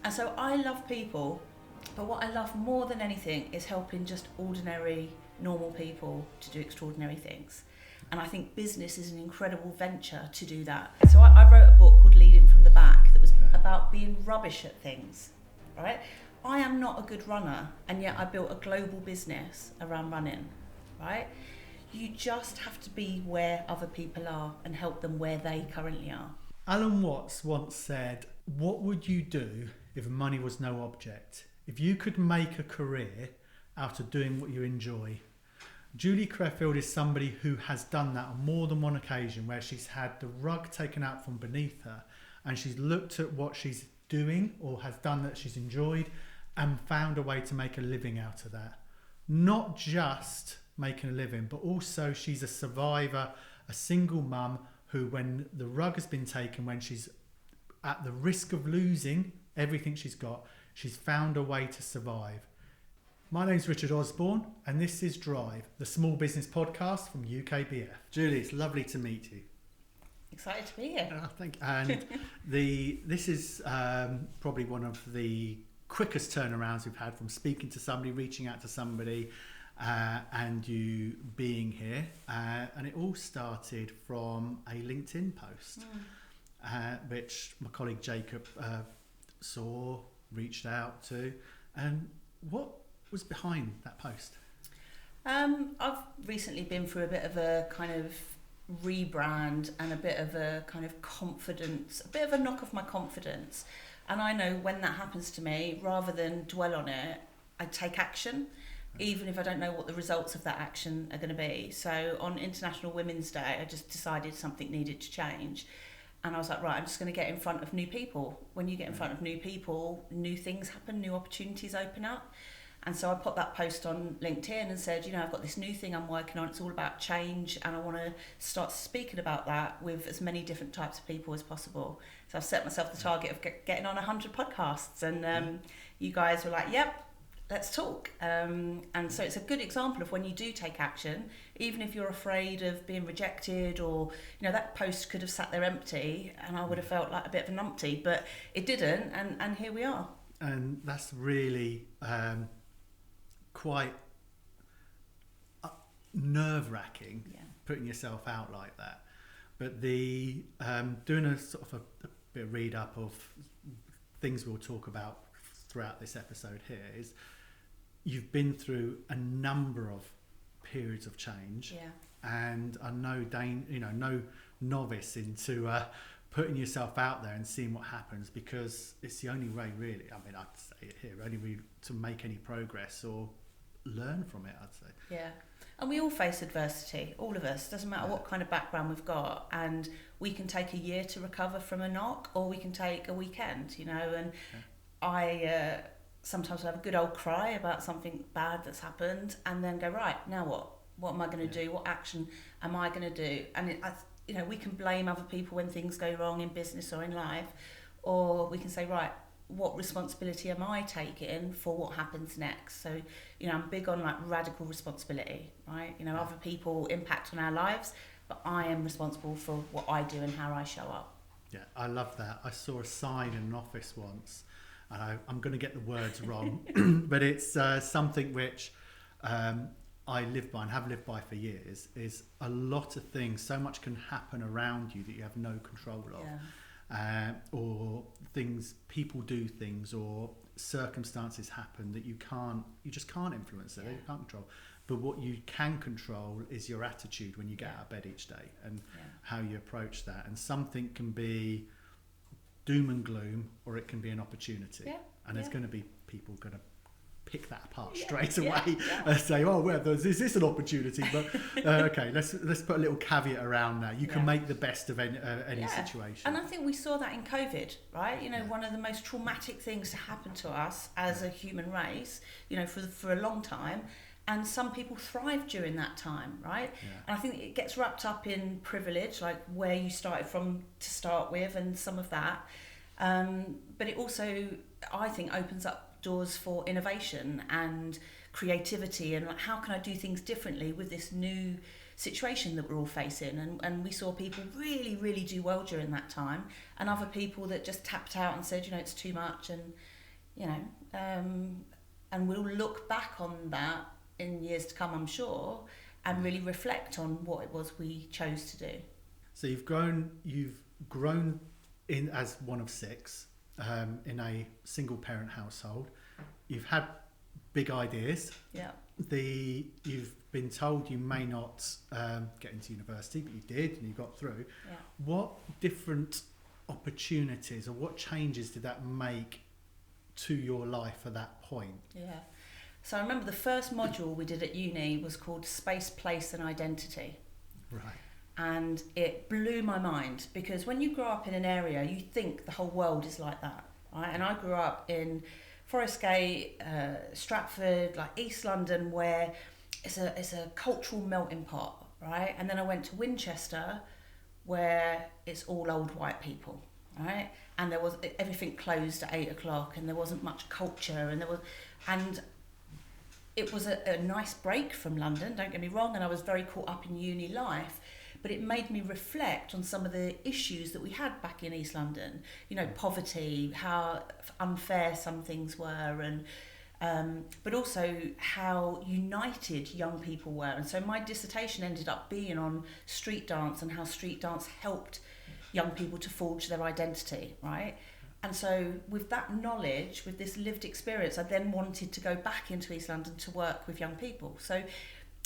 And so I love people, but what I love more than anything is helping just ordinary, normal people to do extraordinary things. And I think business is an incredible venture to do that. So I wrote a book called Leading from the Back that was about being rubbish at things, right? I am not a good runner, and yet I built a global business around running, right? You just have to be where other people are and help them where they currently are. Alan Watts once said, "What would you do if money was no object? If you could make a career out of doing what you enjoy?" Julie Creffield is somebody who has done that on more than one occasion, where she's had the rug taken out from beneath her and she's looked at what she's doing or has done that she's enjoyed and found a way to make a living out of that. Not just making a living, but also she's a survivor, a single mum who, when the rug has been taken, when she's at the risk of losing everything she's got, she's found a way to survive. My name's Richard Osborne, and this is Drive, the small business podcast from UKBF. Julie, it's lovely to meet you. Excited to be here. Thank you. And this is probably one of the quickest turnarounds we've had from speaking to somebody, reaching out to somebody, and you being here. And it all started from a LinkedIn post, which my colleague Jacob saw, reached out to. And what was behind that post? I've recently been through a bit of a kind of rebrand and a bit of a kind of confidence, a bit of a knock of my confidence. And I know when that happens to me, rather than dwell on it, I take action, even if I don't know what the results of that action are going to be. So on International Women's Day, I just decided something needed to change. And I was like, right, I'm just going to get in front of new people. When you get in front of new people, new things happen, new opportunities open up. And so I put that post on LinkedIn and said, I've got this new thing I'm working on. It's all about change, and I want to start speaking about that with as many different types of people as possible. So I've set myself the target of getting on 100 podcasts, and you guys were like, yep, let's talk. And so it's a good example of when you do take action, even if you're afraid of being rejected, or, that post could have sat there empty and I would have felt like a bit of a numpty, but it didn't, and here we are. And that's really quite nerve-wracking, putting yourself out like that. But the doing a sort of a bit of read up of things we'll talk about throughout this episode here is you've been through a number of periods of change, and are no novice into putting yourself out there and seeing what happens, because it's the only way, really. I mean, I'd say it here, only way to make any progress or learn from it, I'd say. Yeah. And we all face adversity, all of us. Doesn't matter what kind of background we've got, and we can take a year to recover from a knock, or we can take a weekend, and I sometimes have a good old cry about something bad that's happened, and then go, right, now what am I going to do? What action am I going to do? And we can blame other people when things go wrong in business or in life, or we can say, right, what responsibility am I taking for what happens next? So, I'm big on like radical responsibility, right? Other people impact on our lives, but I am responsible for what I do and how I show up. Yeah, I love that. I saw a sign in an office once, and I'm going to get the words wrong, but it's something which I live by and have lived by for years, is a lot of things, so much can happen around you that you have no control of. Or people do things, or circumstances happen that you just can't influence it, you can't control. But what you can control is your attitude when you get out of bed each day, and how you approach that. And something can be doom and gloom, or it can be an opportunity. And there's going to be people going to pick that apart straight away and say, oh, well, is this an opportunity? But okay, let's put a little caveat around that. You can make the best of any situation. And I think we saw that in COVID, right? One of the most traumatic things to happen to us as a human race, for a long time. And some people thrive during that time, right? And I think it gets wrapped up in privilege, like where you started from to start with, and some of that. But it also, I think, opens up doors for innovation and creativity, and like, how can I do things differently with this new situation that we're all facing, and we saw people really, really do well during that time, and other people that just tapped out and said, it's too much, and and we'll look back on that in years to come, I'm sure, and really reflect on what it was we chose to do. So you've grown in as one of six in a single parent household. You've had big ideas. Yeah. You've been told you may not get into university, but you did, and you got through. Yeah. What different opportunities or what changes did that make to your life at that point? Yeah. So I remember the first module we did at uni was called Space, Place and Identity. Right. And it blew my mind, because when you grow up in an area, you think the whole world is like that, right? And I grew up in Forest Gate, Stratford, like East London, where it's a cultural melting pot, right? And then I went to Winchester, where it's all old white people, right? And there was everything closed at 8 o'clock, and there wasn't much culture, and it was a nice break from London, don't get me wrong, and I was very caught up in uni life, but it made me reflect on some of the issues that we had back in East London, poverty, how unfair some things were, and but also how united young people were. And so my dissertation ended up being on street dance and how street dance helped young people to forge their identity, right? And so with that knowledge, with this lived experience, I then wanted to go back into East London to work with young people. So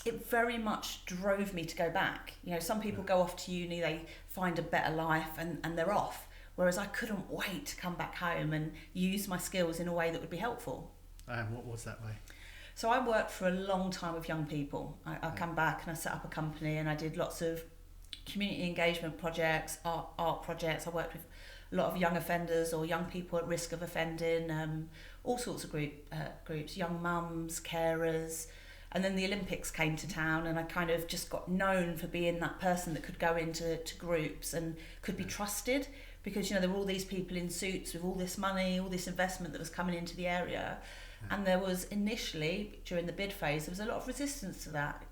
it very much drove me to go back. Some people go off to uni, they find a better life and they're off. Whereas I couldn't wait to come back home and use my skills in a way that would be helpful. And what was that way? So I worked for a long time with young people. I come back and I set up a company, and I did lots of community engagement projects, art projects. I worked with a lot of young offenders or young people at risk of offending, all sorts of groups, young mums, carers. And then the Olympics came to town, and I kind of just got known for being that person that could go into groups and could be trusted, because there were all these people in suits with all this money, all this investment that was coming into the area. And there was initially, during the bid phase, there was a lot of resistance to that,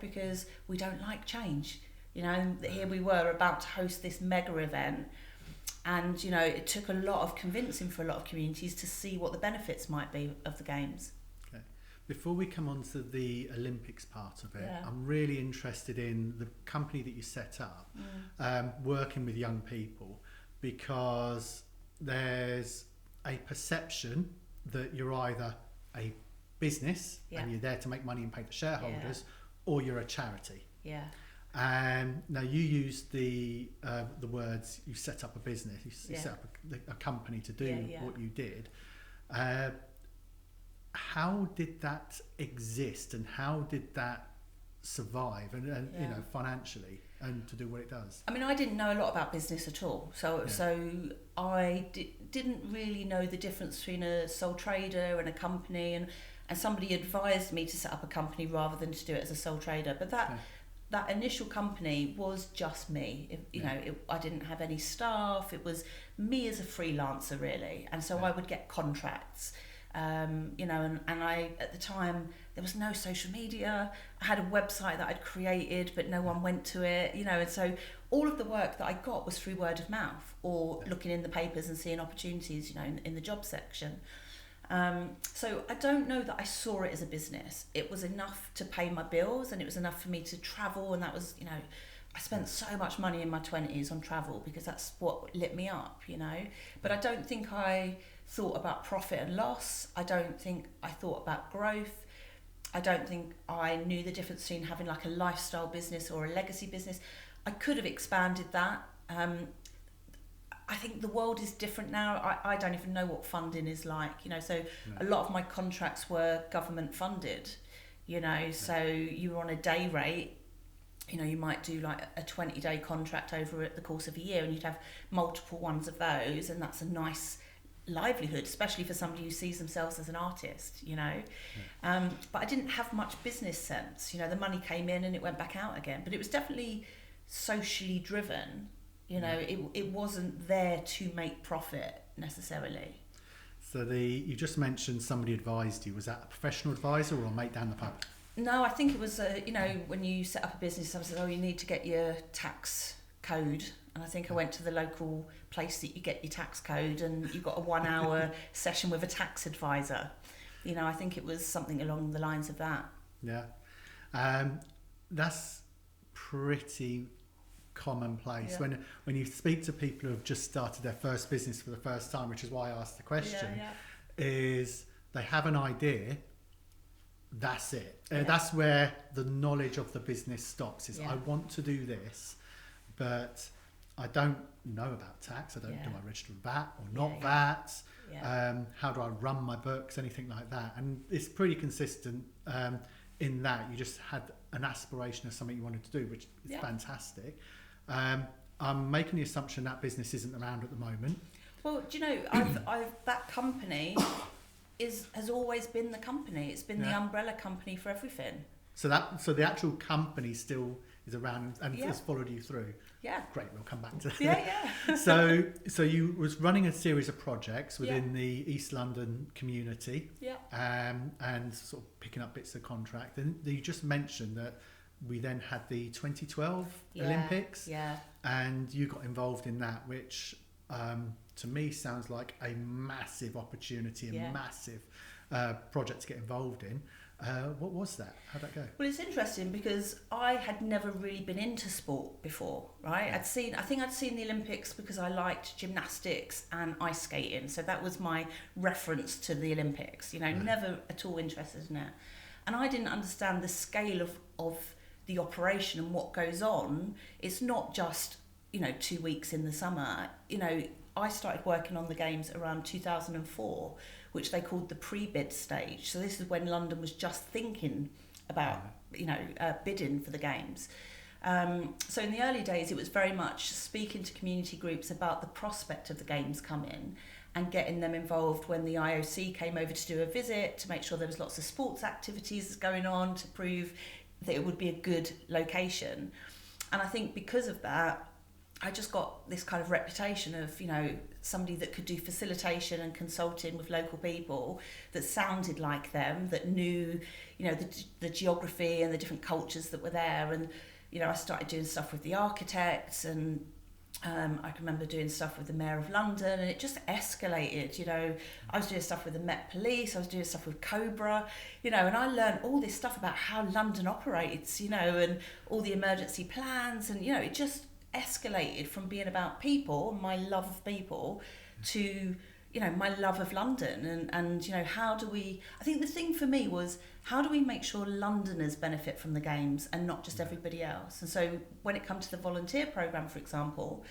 because we don't like change. Here we were about to host this mega event, and it took a lot of convincing for a lot of communities to see what the benefits might be of the games. Okay. Before we come on to the Olympics part of it, I'm really interested in the company that you set up, working with young people, because there's a perception that you're either a business and you're there to make money and pay the shareholders, or you're a charity. Yeah. And now you use the words, you set up a business, you set up a company to do what you did. How did that exist, and how did that survive, and financially, and to do what it does? I mean, I didn't know a lot about business at all, so I didn't really know the difference between a sole trader and a company, and somebody advised me to set up a company rather than to do it as a sole trader. But that initial company was just me. I didn't have any staff. It was me as a freelancer, really. And so I would get contracts, and I, at the time, there was no social media. I had a website that I'd created, but no one went to it, and so all of the work that I got was through word of mouth, or looking in the papers and seeing opportunities, in the job section. So I don't know that I saw it as a business. It was enough to pay my bills, and it was enough for me to travel, and that was, I spent so much money in my 20s on travel because that's what lit me up, But I don't think I thought about profit and loss. I don't think I thought about growth. I don't think I knew the difference between having like a lifestyle business or a legacy business. I could have expanded that. I think the world is different now. I don't even know what funding is like, so a lot of my contracts were government funded, so you were on a day rate. You might do like a 20-day contract over the course of a year, and you'd have multiple ones of those, and that's a nice livelihood, especially for somebody who sees themselves as an artist, but I didn't have much business sense. The money came in and it went back out again, but it was definitely socially driven. It wasn't there to make profit necessarily. So you just mentioned somebody advised you. Was that a professional advisor or a mate down the pub? No, I think it was, when you set up a business, someone said, oh, you need to get your tax code. And I think I went to the local place that you get your tax code, and you got a 1 hour session with a tax advisor. I think it was something along the lines of that. Yeah. That's pretty commonplace. Yeah. When you speak to people who have just started their first business for the first time, which is why I asked the question, is they have an idea. That's it. That's where the knowledge of the business stops. I want to do this, but I don't know about tax. I don't do I register VAT or not VAT? How do I run my books? Anything like that. And it's pretty consistent in that you just had an aspiration of something you wanted to do, which is fantastic. I'm making the assumption that business isn't around at the moment. Well, do you know, I've that company has always been the company. It's been the umbrella company for everything. So the actual company still is around and has followed you through. Yeah. Great, we'll come back to that. Yeah. So you was running a series of projects within the East London community. Yeah. And sort of picking up bits of contract. And you just mentioned that we then had the 2012 Olympics. Yeah. And you got involved in that, which to me sounds like a massive opportunity, a massive project to get involved in. What was that? How'd that go? Well, it's interesting because I had never really been into sport before, right? Yeah. I think I'd seen the Olympics because I liked gymnastics and ice skating. So that was my reference to the Olympics, never at all interested in it. And I didn't understand the scale of the operation and what goes on. It's not just, 2 weeks in the summer. I started working on the games around 2004, which they called the pre-bid stage. So this is when London was just thinking about, bidding for the games. So in the early days, it was very much speaking to community groups about the prospect of the games coming and getting them involved when the IOC came over to do a visit to make sure there was lots of sports activities going on to prove that it would be a good location. And I think because of that, I just got this kind of reputation of, somebody that could do facilitation and consulting with local people that sounded like them, that knew, the geography and the different cultures that were there. And, I started doing stuff with the architects, and I can remember doing stuff with the Mayor of London, and it just escalated. I was doing stuff with the Met Police, I was doing stuff with Cobra, and I learned all this stuff about how London operates, and all the emergency plans, and, it just escalated from being about people, my love of people, to my love of London, and how do we, I think the thing for me was, how do we make sure Londoners benefit from the games and not just everybody else? And so when it comes to the volunteer programme, for example,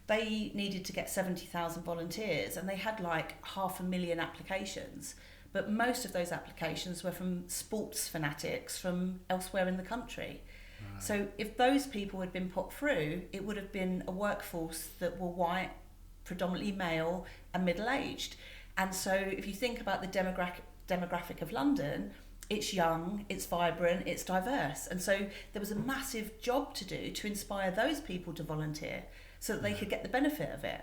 they needed to get 70,000 volunteers, and they had like 500,000 applications, but most of those applications were from sports fanatics from elsewhere in the country. Right. So if those people had been put through, it would have been a workforce that were white, predominantly male and middle-aged. And so if you think about the demographic of London, it's young, it's vibrant, it's diverse. And so there was a massive job to do to inspire those people to volunteer so that they could get the benefit of it,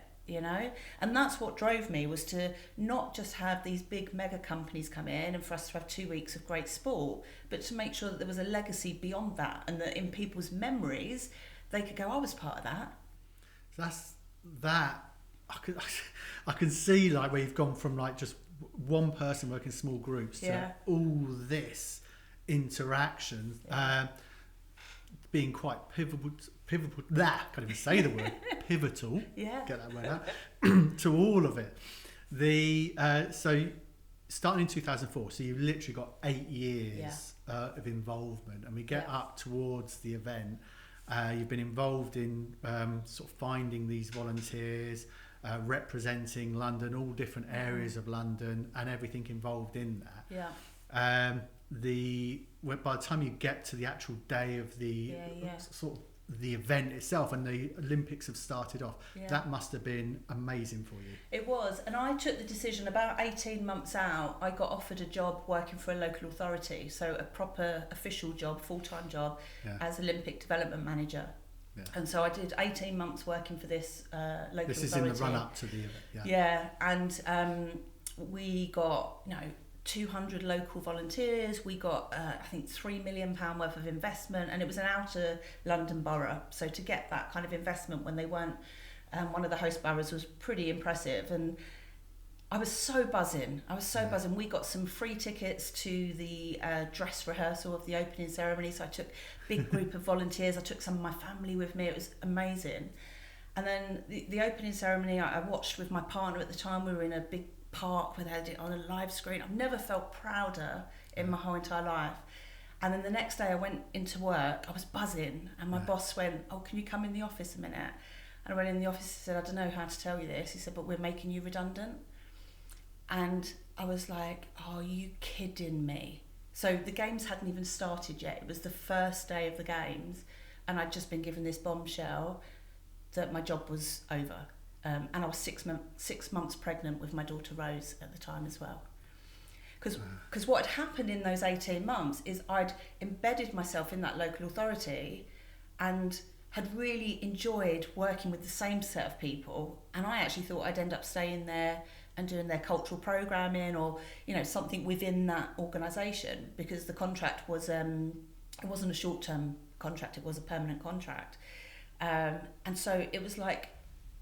And that's what drove me, was to not just have these big mega companies come in and for us to have 2 weeks of great sport, but to make sure that there was a legacy beyond that, and that in people's memories, they could go, I was part of that. That's that. I can see like where you've gone from like just one person working in small groups to all this interaction, being quite pivotal. That can't even say the word pivotal. Get that word out to all of it. So starting in 2004, so you've literally got 8 years of involvement, and we get up towards the event. You've been involved in sort of finding these volunteers, representing London, all different areas of London, and everything involved in that. By the time you get to the actual day of the sort of the event itself, and the Olympics have started off, that must have been amazing for you. It was, and I took the decision about 18 months out. I got offered a job working for a local authority, so a proper official job, full-time job, as Olympic development manager. And so I did 18 months working for this local authority. This is in the run-up to the event. And we got 200 local volunteers. We got, I think, £3 million worth of investment, and it was an outer London borough. So to get that kind of investment when they weren't one of the host boroughs was pretty impressive. And I was so buzzing. Buzzing. We got some free tickets to the dress rehearsal of the opening ceremony. So I took a big group of volunteers. I took some of my family with me. It was amazing. And then the opening ceremony I watched with my partner at the time. We were in a big park where they had it on a live screen. I've never felt prouder in my whole entire life. And then the next day I went into work. I was buzzing, and my boss went, "Oh, can you come in the office a minute?" And I went in the office and said, "I don't know how to tell you this." He said, "But we're making you redundant." And I was like, "Are you kidding me?" So the games hadn't even started yet. It was the first day of the games, and I'd just been given this bombshell that my job was over. And I was 6 months pregnant with my daughter Rose at the time as well. Because what had happened in those 18 months is I'd embedded myself in that local authority and had really enjoyed working with the same set of people. And I actually thought I'd end up staying there and doing their cultural programming, or something within that organisation, because the contract was it wasn't a short-term contract, it was a permanent contract. And so it was like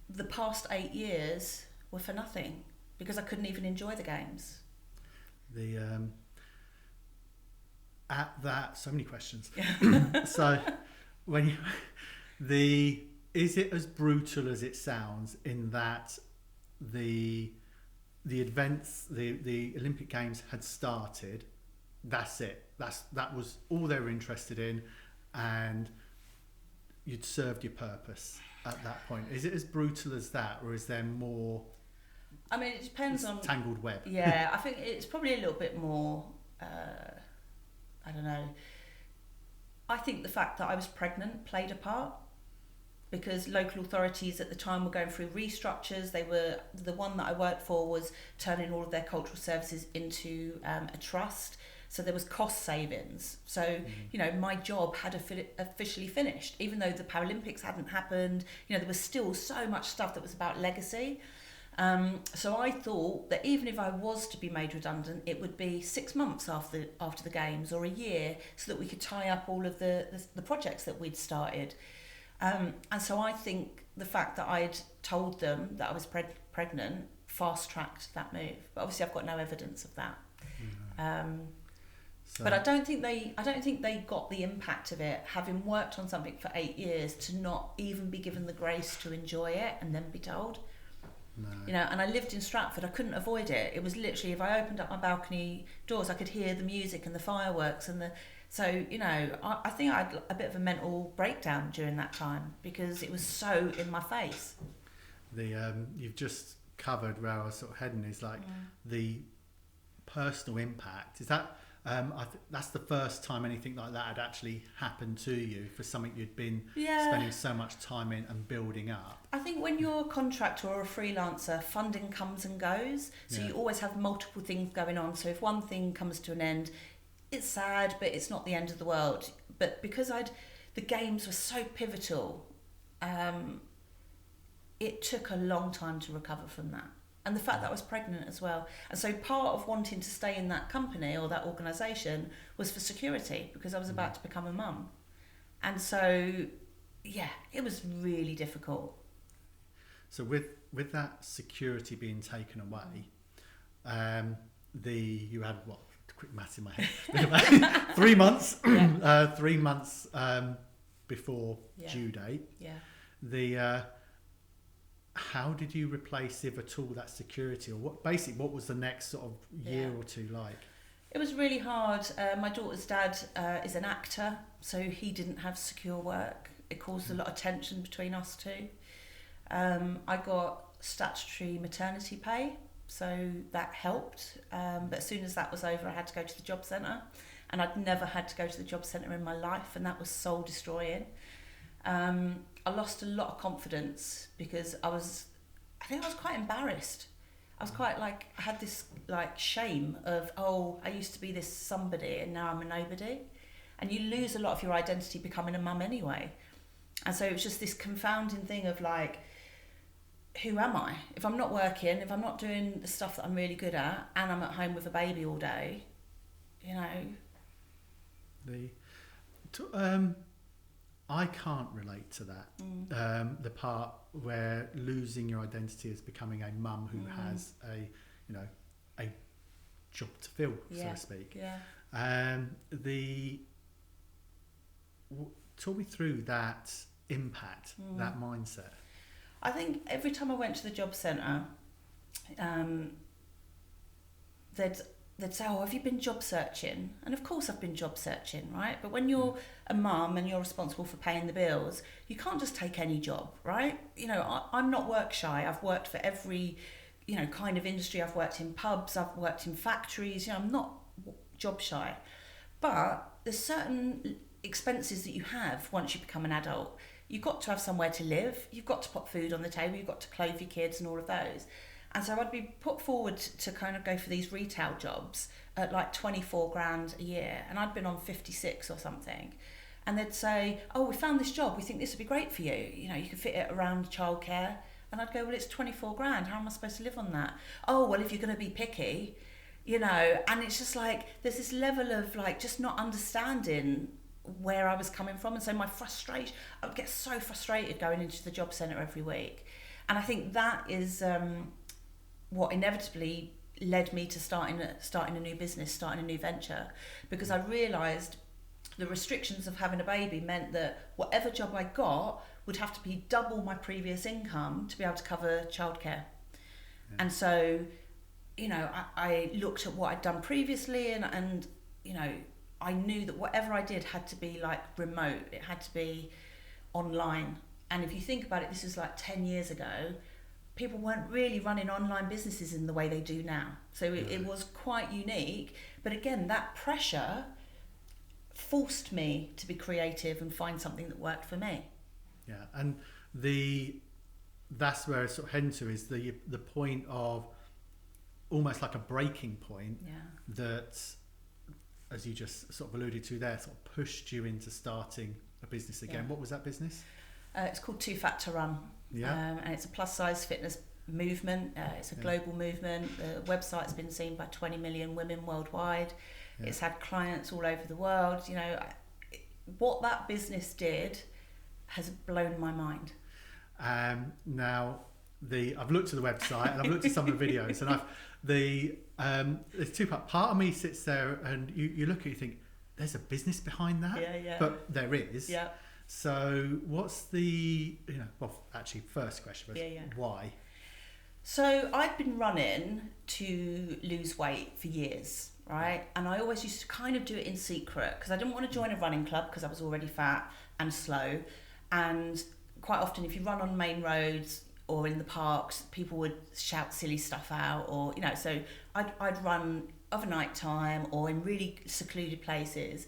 the past 8 years were for nothing, because I couldn't even enjoy the games. So many questions. So when is it as brutal as it sounds, in that the events, the Olympic Games had started, that's it, that was all they were interested in, and you'd served your purpose at that point? Is it as brutal as that, or is there more? I mean, it depends on tangled web. Yeah, I think it's probably a little bit more, I don't know. I think the fact that I was pregnant played a part, because local authorities at the time were going through restructures. The one that I worked for was turning all of their cultural services into a trust. So there was cost savings. So, my job had officially finished, even though the Paralympics hadn't happened. There was still so much stuff that was about legacy. So I thought that even if I was to be made redundant, it would be 6 months after the games, or a year, so that we could tie up all of the projects that we'd started. And so I think the fact that I'd told them that I was pregnant fast-tracked that move. But obviously I've got no evidence of that. But I don't think they got the impact of it, having worked on something for 8 years, to not even be given the grace to enjoy it and then be told. No. And I lived in Stratford. I couldn't avoid it. It was literally, if I opened up my balcony doors, I could hear the music and the fireworks and so I think I had a bit of a mental breakdown during that time, because it was so in my face. You've just covered where I was sort of heading, is like the personal impact. Is that that's the first time anything like that had actually happened to you, for something you'd been spending so much time in and building up? I think when you're a contractor or a freelancer, funding comes and goes, so you always have multiple things going on. So if one thing comes to an end, it's sad, but it's not the end of the world. But because the games were so pivotal, it took a long time to recover from that. And the fact that I was pregnant as well. And so part of wanting to stay in that company or that organisation was for security, because I was about to become a mum. And so, it was really difficult. So with that security being taken away, you had what? Quick maths in my head. 3 months. 3 months before due date. Yeah. How did you replace, if at all, that security, or what was the next sort of year or two like? It was really hard. My daughter's dad is an actor, so he didn't have secure work. It caused a lot of tension between us two. I got statutory maternity pay, so that helped. But as soon as that was over, I had to go to the job centre, and I'd never had to go to the job centre in my life, and that was soul destroying. I lost a lot of confidence, because I think I was quite embarrassed. I was quite I had this shame of, I used to be this somebody and now I'm a nobody. And you lose a lot of your identity becoming a mum anyway. And so it was just this confounding thing of who am I? If I'm not working, if I'm not doing the stuff that I'm really good at, and I'm at home with a baby all day, you know. I can't relate to that. The part where losing your identity is becoming a mum who has a job to fill, so to speak. Yeah. Talk me through that impact, that mindset. I think every time I went to the job centre, they'd say, "Oh, have you been job searching?" And of course I've been job searching, right? But when you're a mum and you're responsible for paying the bills, you can't just take any job, right? You know, I'm not work shy. I've worked for every, kind of industry. I've worked in pubs, I've worked in factories, I'm not job shy. But there's certain expenses that you have once you become an adult. You've got to have somewhere to live, you've got to put food on the table, you've got to clothe your kids and all of those. And so I'd be put forward to kind of go for these retail jobs at like 24 grand a year, and I'd been on 56 or something. And they'd say, "Oh, we found this job, we think this would be great for you. You can fit it around childcare." And I'd go, "Well, it's 24 grand, how am I supposed to live on that?" "Oh, well, if you're going to be picky, and it's just like, there's this level of like just not understanding where I was coming from. And so my frustration, I would get so frustrated going into the job centre every week. And I think that is what inevitably led me to starting a new business, starting a new venture, because I realised the restrictions of having a baby meant that whatever job I got would have to be double my previous income to be able to cover childcare. Yeah. And so, I looked at what I'd done previously, and I knew that whatever I did had to be like remote, it had to be online. And if you think about it, this is like 10 years ago, people weren't really running online businesses in the way they do now. So it was quite unique. But again, that pressure forced me to be creative and find something that worked for me. Yeah, and that's where I sort of head to, is the point of almost like a breaking point that, as you just sort of alluded to there, sort of pushed you into starting a business again. What was that business? It's called Too Fat to Run. Yeah. And it's a plus size fitness movement. It's a global movement. The website's been seen by 20 million women worldwide. Yeah. It's had clients all over the world. What that business did has blown my mind. Now, I've looked at the website and I've looked at some of the videos, and there's two parts. Part of me sits there and you look at it, you think, there's a business behind that. Yeah. But there is. Yeah. So what's the, first question was, why? So I'd been running to lose weight for years, right? And I always used to kind of do it in secret because I didn't want to join a running club because I was already fat and slow. And quite often if you run on main roads or in the parks, people would shout silly stuff out, or, so I'd run overnight time or in really secluded places.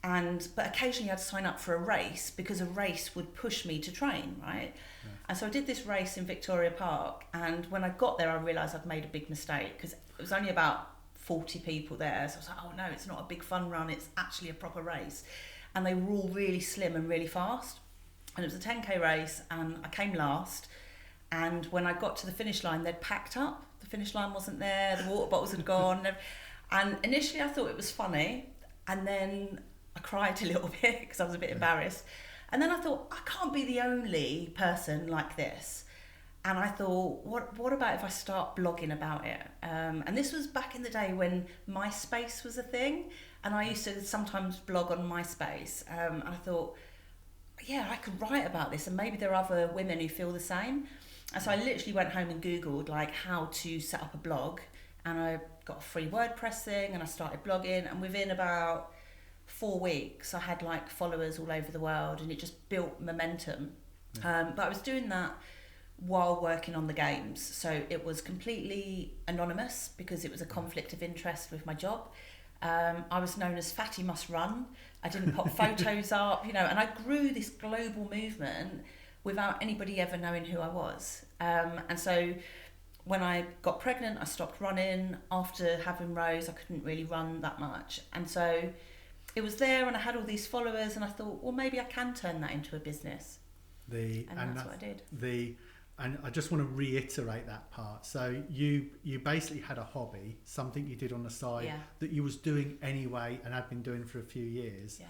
But occasionally I'd sign up for a race because a race would push me to train, right? Yeah. And so I did this race in Victoria Park, and when I got there I realised I'd made a big mistake because it was only about 40 people there. So I was like, oh no, it's not a big fun run, it's actually a proper race. And they were all really slim and really fast. And it was a 10k race, and I came last. And when I got to the finish line, they'd packed up. The finish line wasn't there, the water bottles had gone. And initially I thought it was funny, and then I cried a little bit because I was a bit embarrassed. And then I thought, I can't be the only person like this. And I thought, what about if I start blogging about it? And this was back in the day when MySpace was a thing. And I used to sometimes blog on MySpace. And I thought, I could write about this, and maybe there are other women who feel the same. And so I literally went home and Googled like how to set up a blog. And I got a free WordPress thing, and I started blogging. And within about 4 weeks I had like followers all over the world, and it just built momentum. But I was doing that while working on the games, so it was completely anonymous because it was a conflict of interest with my job. I was known as Fatty Must Run. I didn't put photos up, and I grew this global movement without anybody ever knowing who I was. And so when I got pregnant I stopped running. After having Rose I couldn't really run that much, and so it was there, and I had all these followers, and I thought, well, maybe I can turn that into a business. And that's what I did. And I just want to reiterate that part. So you basically had a hobby, something you did on the side that you was doing anyway and had been doing for a few years. Yeah.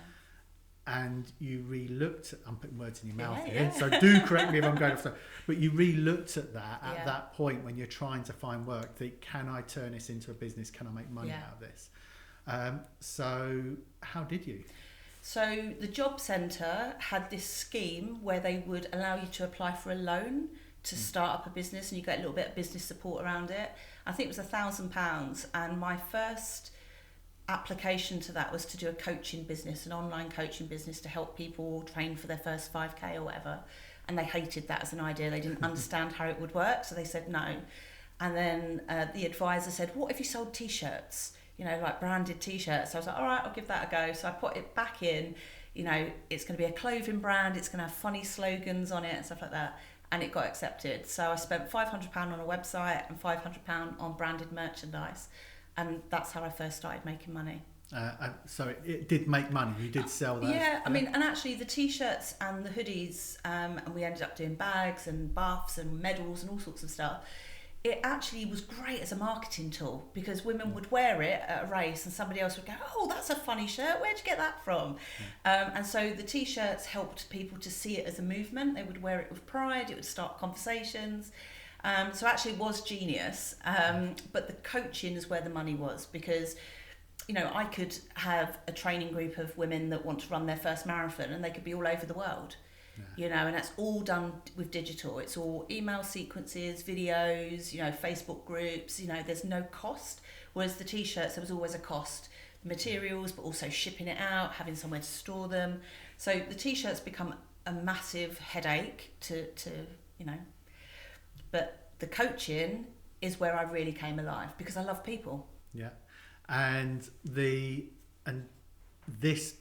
And you re-looked at, I'm putting words in your mouth here, so do correct me if I'm going off. But you re-looked at that at that point when you're trying to find work. Think, can I turn this into a business? Can I make money out of this? So how did you? So the job centre had this scheme where they would allow you to apply for a loan to start up a business, and you get a little bit of business support around it. I think it was £1,000, and my first application to that was to do a coaching business, an online coaching business to help people train for their first 5k or whatever. And they hated that as an idea. They didn't understand how it would work, so they said no. And then the advisor said, what if you sold t-shirts? You know, like branded t-shirts. So I was like, all right, I'll give that a go. So I put it back in, you know, it's going to be a clothing brand, it's going to have funny slogans on it and stuff like that. And it got accepted. So I spent £500 on a website and £500 on branded merchandise. And that's how I first started making money. So it did make money. You did sell those. Yeah, I mean, and actually the t-shirts and the hoodies, and we ended up doing bags and buffs and medals and all sorts of stuff. It actually was great as a marketing tool because women would wear it at a race and somebody else would go, oh, that's a funny shirt, where'd you get that from? And so the t-shirts helped people to see it as a movement. They would wear it with pride, it would start conversations. So actually it was genius, but the coaching is where the money was because, you know, I could have a training group of women that want to run their first marathon and they could be all over the world. You know, and that's all done with digital. It's all email sequences, videos, you know, Facebook groups, you know, there's no cost. Whereas the t-shirts, there was always a cost. The materials, but also shipping it out, having somewhere to store them. So the t-shirts become a massive headache to you know, but the coaching is where I really came alive because I love people. Yeah. And this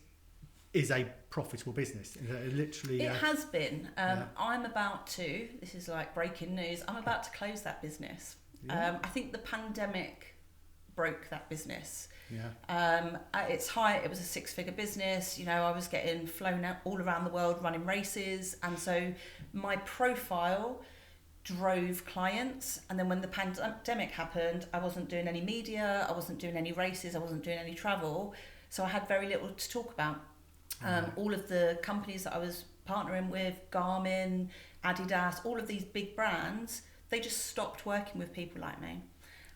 is a profitable business. Literally, it has been. I'm about to. This is like breaking news. I'm about to close that business. I think the pandemic broke that business. At its height, it was a 6-figure business. You know, I was getting flown out all around the world running races, and so my profile drove clients. And then when the pandemic happened, I wasn't doing any media, I wasn't doing any races, I wasn't doing any travel, so I had very little to talk about. All of the companies that I was partnering with, Garmin, Adidas, all of these big brands, they just stopped working with people like me.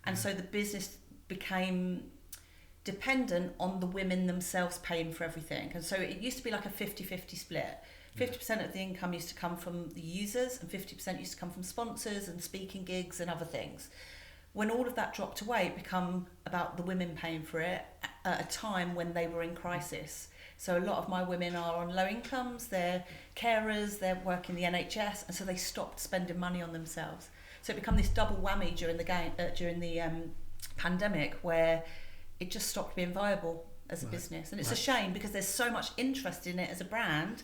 And so the business became dependent on the women themselves paying for everything. And so it used to be like a 50-50 split. 50% of the income used to come from the users and 50% used to come from sponsors and speaking gigs and other things. When all of that dropped away, it became about the women paying for it at a time when they were in crisis. So a lot of my women are on low incomes, they're carers, they're working the NHS, and so they stopped spending money on themselves. So it became this double whammy during the pandemic where it just stopped being viable as a business. And it's a shame because there's so much interest in it as a brand,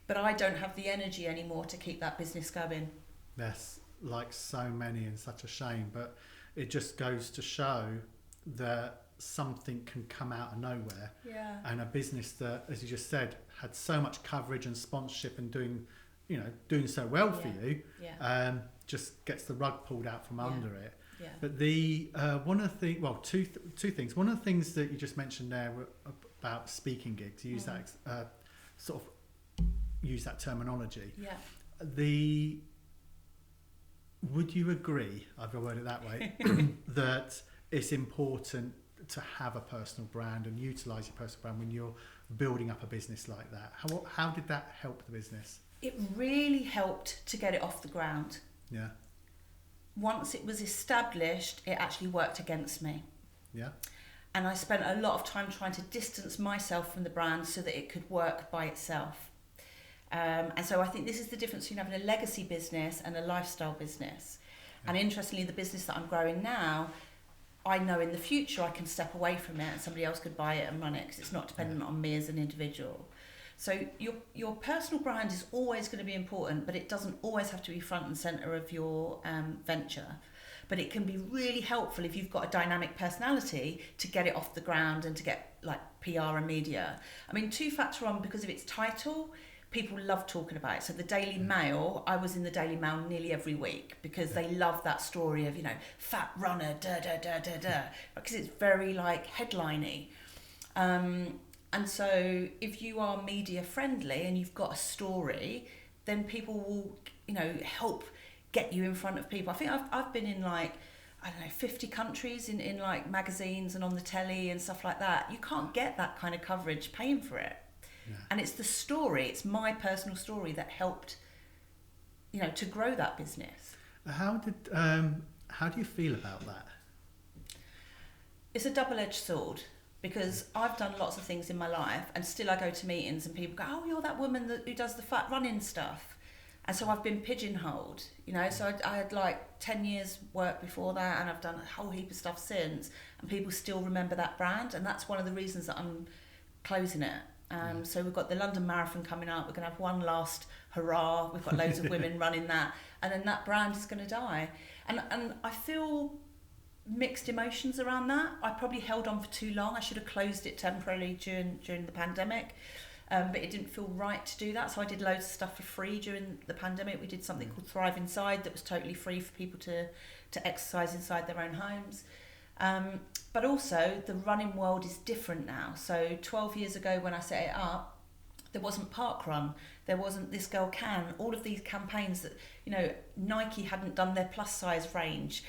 but I don't have the energy anymore to keep that business going. That's like so many, and such a shame, but it just goes to show that something can come out of nowhere. And a business that, as you just said, had so much coverage and sponsorship and doing so well for you, just gets the rug pulled out from under it. But the one of the things, well, two things. One of the things that you just mentioned there about speaking gigs, use that sort of use that terminology. Would you agree, I've worded it that way, that it's important to have a personal brand and utilise your personal brand when you're building up a business like that? How did that help the business? It really helped to get it off the ground. Once it was established, it actually worked against me. And I spent a lot of time trying to distance myself from the brand so that it could work by itself. And so I think this is the difference between having a legacy business and a lifestyle business. And interestingly, the business that I'm growing now, I know in the future I can step away from it and somebody else could buy it and run it because it's not dependent on me as an individual. So your personal brand is always going to be important, but it doesn't always have to be front and centre of your venture. But it can be really helpful if you've got a dynamic personality to get it off the ground and to get like PR and media. I mean, 2 Factor On, because of its title, people love talking about it. So the Daily Mail, I was in the Daily Mail nearly every week because they love that story of, fat runner, because it's very like headliney. And so if you are media friendly and you've got a story, then people will, help get you in front of people. I think I've been in 50 countries in like magazines and on the telly and stuff like that. You can't get that kind of coverage paying for it. Yeah. And it's the story, it's my personal story that helped, to grow that business. How do you feel about that? It's a double-edged sword. Because I've done lots of things in my life and still I go to meetings and people go, oh, you're that woman who does the fat running stuff. And so I've been pigeonholed, so I had like 10 years work before that and I've done a whole heap of stuff since and people still remember that brand, and that's one of the reasons that I'm closing it. So we've got the London Marathon coming up, we're going to have one last hurrah, we've got loads of women running that, and then that brand is going to die. And I feel mixed emotions around that. I probably held on for too long. I should have closed it temporarily during the pandemic, but it didn't feel right to do that. So I did loads of stuff for free during the pandemic. We did something called Thrive Inside that was totally free for people to exercise inside their own homes. But also the running world is different now. So 12 years ago when I set it up, there wasn't Parkrun, there wasn't This Girl Can, all of these campaigns that, Nike hadn't done their plus size range,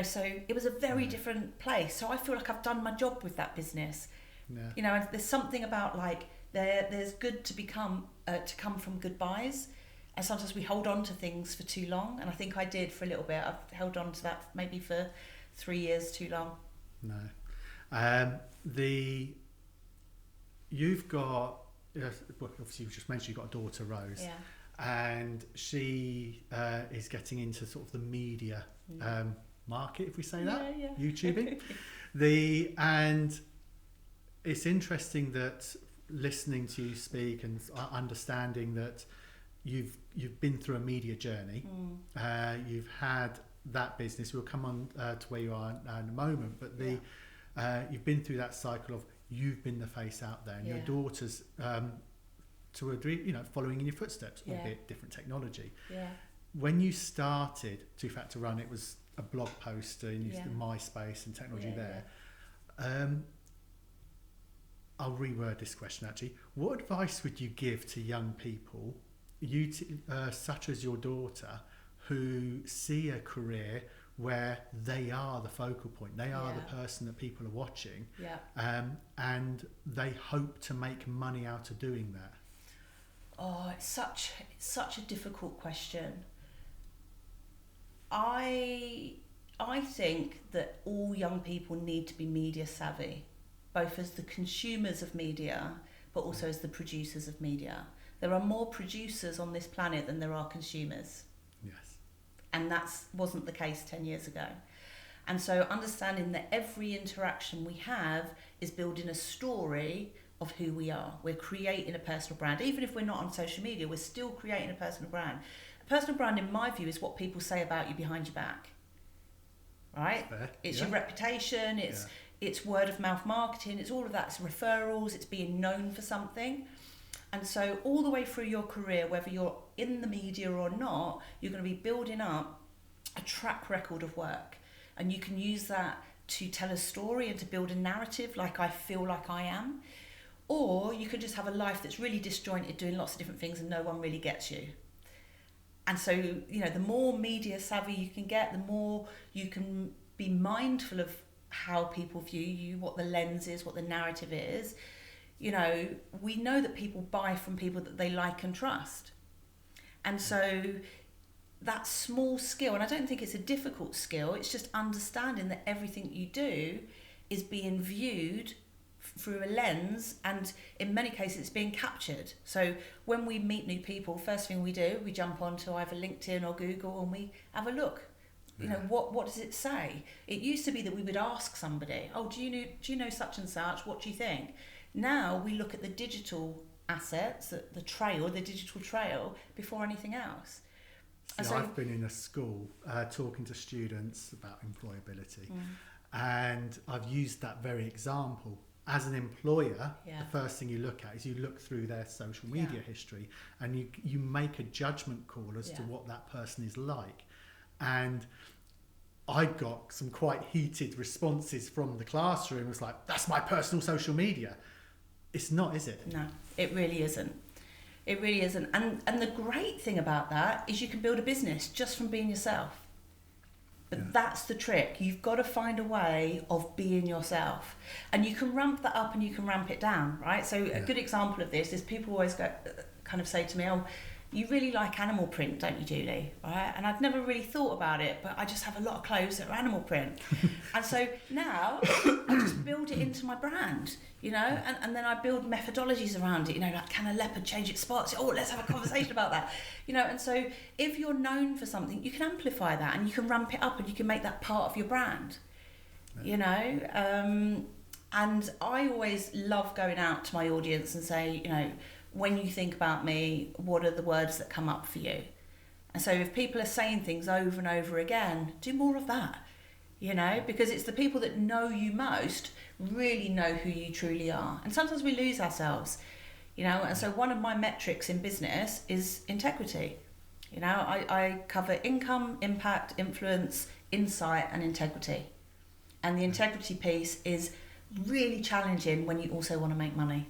so it was a very different place. So I feel like I've done my job with that business. Yeah. And there's something about like, there's good to come from goodbyes. And sometimes we hold on to things for too long. And I think I did for a little bit. I've held on to that maybe for 3 years too long. No. You've got, obviously you just mentioned you've got a daughter, Rose. Yeah. And she is getting into sort of the media market, if we say that, YouTubing. And it's interesting that listening to you speak and understanding that you've been through a media journey. You've had that business. We'll come on to where you are in a moment, but you've been through that cycle of you've been the face out there, and your daughter's to a degree, following in your footsteps, albeit different technology. Yeah. When you started Too Fat to Run, it was a blog post and used the MySpace and technology there. I'll reword this question actually. What advice would you give to young people, such as your daughter, who see a career where they are the focal point, they are the person that people are watching, and they hope to make money out of doing that? Oh, it's such a difficult question. I think that all young people need to be media savvy, both as the consumers of media, but also as the producers of media. There are more producers on this planet than there are consumers. Yes. And that wasn't the case 10 years ago. And so understanding that every interaction we have is building a story of who we are. We're creating a personal brand. Even if we're not on social media, we're still creating a personal brand. A personal brand, in my view, is what people say about you behind your back. Right? It's your reputation, it's word of mouth marketing, it's all of that. It's referrals, it's being known for something. And so all the way through your career, whether you're in the media or not, you're going to be building up a track record of work. And you can use that to tell a story and to build a narrative like I feel like I am. Or you could just have a life that's really disjointed, doing lots of different things and no one really gets you. And so, the more media savvy you can get, the more you can be mindful of how people view you, what the lens is, what the narrative is. We know that people buy from people that they like and trust. And so that small skill, and I don't think it's a difficult skill, it's just understanding that everything you do is being viewed through a lens, and in many cases it's being captured. So when we meet new people, first thing we do, we jump onto either LinkedIn or Google and we have a look. What does it say? It used to be that we would ask somebody, oh, do you know such and such, what do you think? Now we look at the digital assets, the digital trail, before anything else. So I've been in a school talking to students about employability, and I've used that very example. as an employer, Yeah. the first thing you look at is you look through their social media history, and you make a judgment call as to what that person is like. And I got some quite heated responses from the classroom. It was like, that's my personal social media. It's not, is it? No, it really isn't. It really isn't. And the great thing about that is you can build a business just from being yourself. But that's the trick. You've got to find a way of being yourself. And you can ramp that up and you can ramp it down, right? So a good example of this is people always kind of say to me, oh, you really like animal print, don't you, Julie? Right? And I'd never really thought about it, but I just have a lot of clothes that are animal print. And so now I just build it into my brand, you know, and then I build methodologies around it, you know, like, can a leopard change its spots? Oh, let's have a conversation about that. You know, and so if you're known for something, you can amplify that and you can ramp it up and you can make that part of your brand, you know. And I always love going out to my audience and say, you know, when you think about me, what are the words that come up for you? And so if people are saying things over and over again, do more of that, you know, because it's the people that know you most really know who you truly are. And sometimes we lose ourselves, you know, and so one of my metrics in business is integrity. You know, I cover income, impact, influence, insight and integrity. And the integrity piece is really challenging when you also want to make money.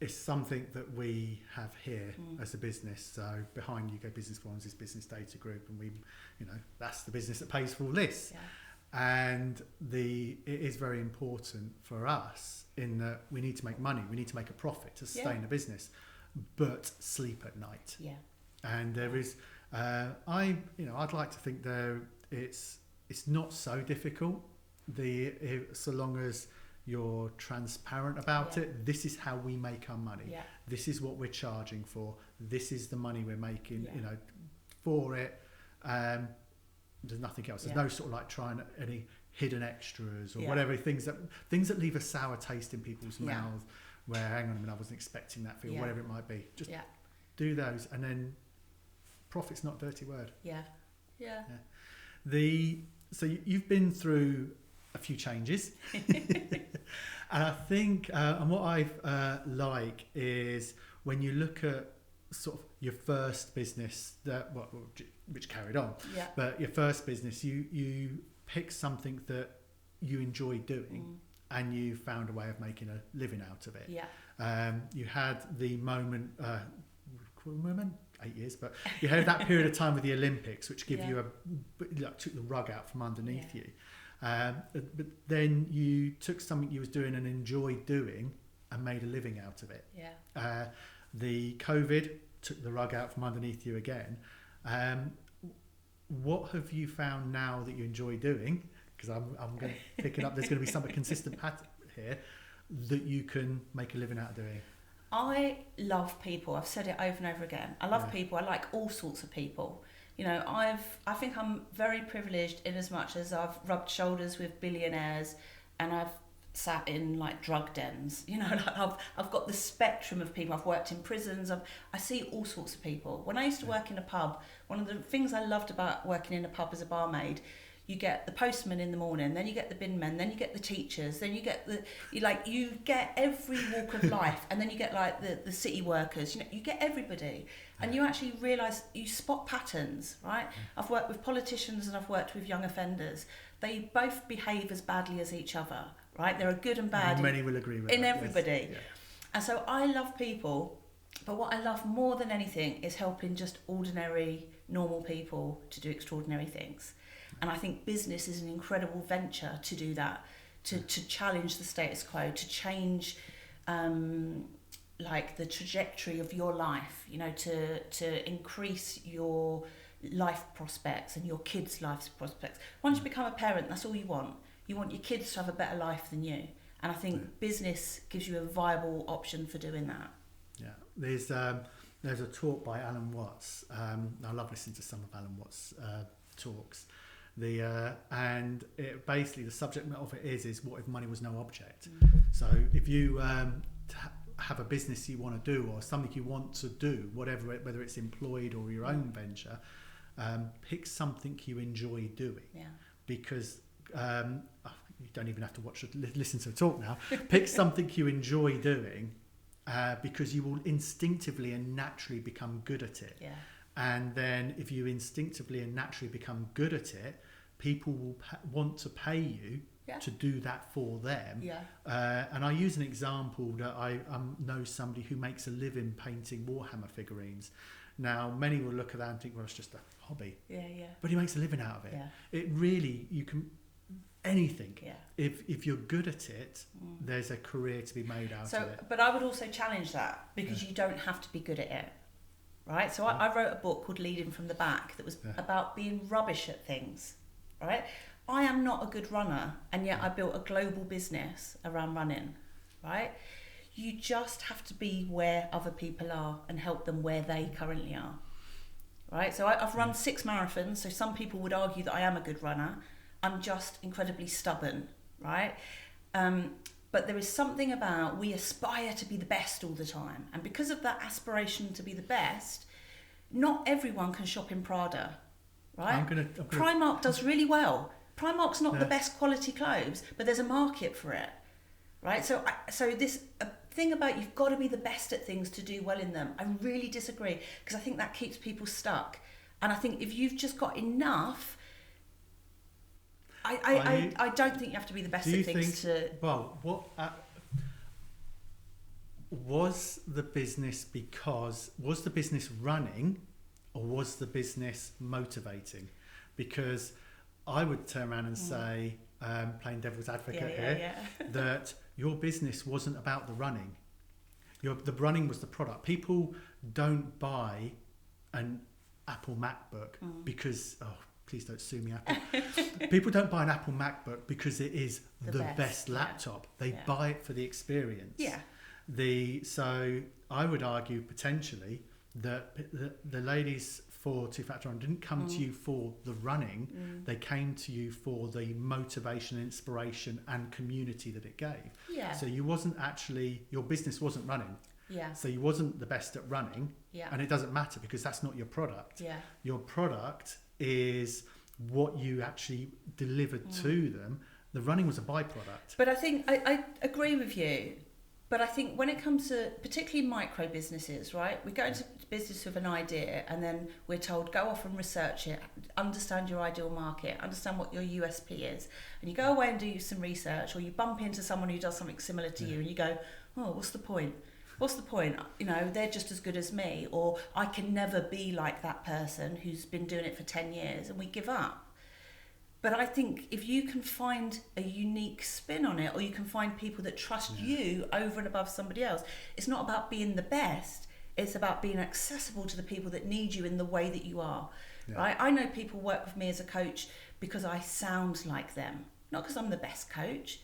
It's something that we have here as a business. So behind UK Business Forums is Business Data Group, and we, you know, that's the business that pays for all this. Yeah. And it is very important for us in that we need to make money, we need to make a profit to sustain the business, but sleep at night. Yeah. And there is, I'd like to think it's not so difficult. So long as you're transparent about it. This is how we make our money. Yeah. This is what we're charging for. This is the money we're making, you know, for it. There's nothing else. There's no sort of like trying any hidden extras or whatever, things that leave a sour taste in people's mouths where, hang on a minute, I wasn't expecting that feel, whatever it might be. Just do those, and then profit's not a dirty word. So you've been through a few changes. And I think and what I like is when you look at sort of your first business which carried on, but your first business, you pick something that you enjoy doing and you found a way of making a living out of it. You had the moment 8 years, but you had that period of time with the Olympics which give you took the rug out from underneath you. But then you took something you was doing and enjoyed doing and made a living out of it. The COVID took the rug out from underneath you again. What have you found now that you enjoy doing? Because I'm going to pick it up. There's going to be some consistent pattern here that you can make a living out of doing. I love people. I've said it over and over again. I love people. I like all sorts of people. You know, I think I'm very privileged in as much as I've rubbed shoulders with billionaires and I've sat in like drug dens. You know, like I've got the spectrum of people. I've worked in prisons. I see all sorts of people. When I used to work in a pub, one of the things I loved about working in a pub as a barmaid, you get the postman in the morning, then you get the bin men, then you get the teachers, then you get you get every walk of life, and then you get like the city workers. You know, you get everybody, and you actually realise you spot patterns, right? I've worked with politicians and I've worked with young offenders. They both behave as badly as each other, right? There are good and bad. Many will agree with in that, everybody, yes. And so I love people, but what I love more than anything is helping just ordinary, normal people to do extraordinary things. And I think business is an incredible venture to do that, to challenge the status quo, to change like the trajectory of your life, you know, to increase your life prospects and your kids' life prospects. Once you become a parent, that's all you want. You want your kids to have a better life than you. And I think business gives you a viable option for doing that. Yeah, there's a talk by Alan Watts. I love listening to some of Alan Watts' talks. And it basically the subject of it is what if money was no object? So if you have a business you want to do or something you want to do, whatever, whether it's employed or your own venture, pick something you enjoy doing. Because you don't even have to listen to the talk now. Pick something you enjoy doing, because you will instinctively and naturally become good at it. Yeah. And then if you instinctively and naturally become good at it, people will want to pay you to do that for them. Yeah. And I use an example that I know somebody who makes a living painting Warhammer figurines. Now, many will look at that and think, well, it's just a hobby. Yeah, yeah. But he makes a living out of it. Yeah. It really, you can, anything. Yeah. If you're good at it, there's a career to be made out of it. But I would also challenge that, because you don't have to be good at it. Right? So I wrote a book called Leading from the Back that was about being rubbish at things. Right? I am not a good runner, and yet I built a global business around running. Right? You just have to be where other people are and help them where they currently are. Right? So I've run 6 marathons, so some people would argue that I am a good runner. I'm just incredibly stubborn, right? But there is something about, we aspire to be the best all the time. And because of that aspiration to be the best, not everyone can shop in Prada, right? Primark does really well. Primark's not the best quality clothes, but there's a market for it, right? So this thing about you've got to be the best at things to do well in them, I really disagree, because I think that keeps people stuck. And I think if you've just got enough, I don't think you have to be the best at things was the business running, or was the business motivating? Because I would turn around and say, playing devil's advocate here, that your business wasn't about the running. The running was the product. People don't buy an Apple MacBook because, please don't sue me, Apple. People don't buy an Apple MacBook because it is the best laptop. They buy it for the experience. Yeah. So I would argue potentially that the ladies for Two Factor Run didn't come to you for the running. They came to you for the motivation, inspiration, and community that it gave. Yeah. So your business wasn't running. Yeah. So you wasn't the best at running. Yeah. And it doesn't matter, because that's not your product. Yeah. Your product is what you actually delivered to them. The running was a byproduct. But I think I agree with you. But I think when it comes to particularly micro businesses, right, we go into business with an idea, and then we're told, go off and research it, understand your ideal market, understand what your USP is. And you go away and do some research, or you bump into someone who does something similar to you, and you go, oh, what's the point? What's the point? You know, they're just as good as me, or I can never be like that person who's been doing it for 10 years, and we give up. But I think if you can find a unique spin on it, or you can find people that trust you over and above somebody else, it's not about being the best, it's about being accessible to the people that need you in the way that you are, right? I know people work with me as a coach because I sound like them, not because I'm the best coach.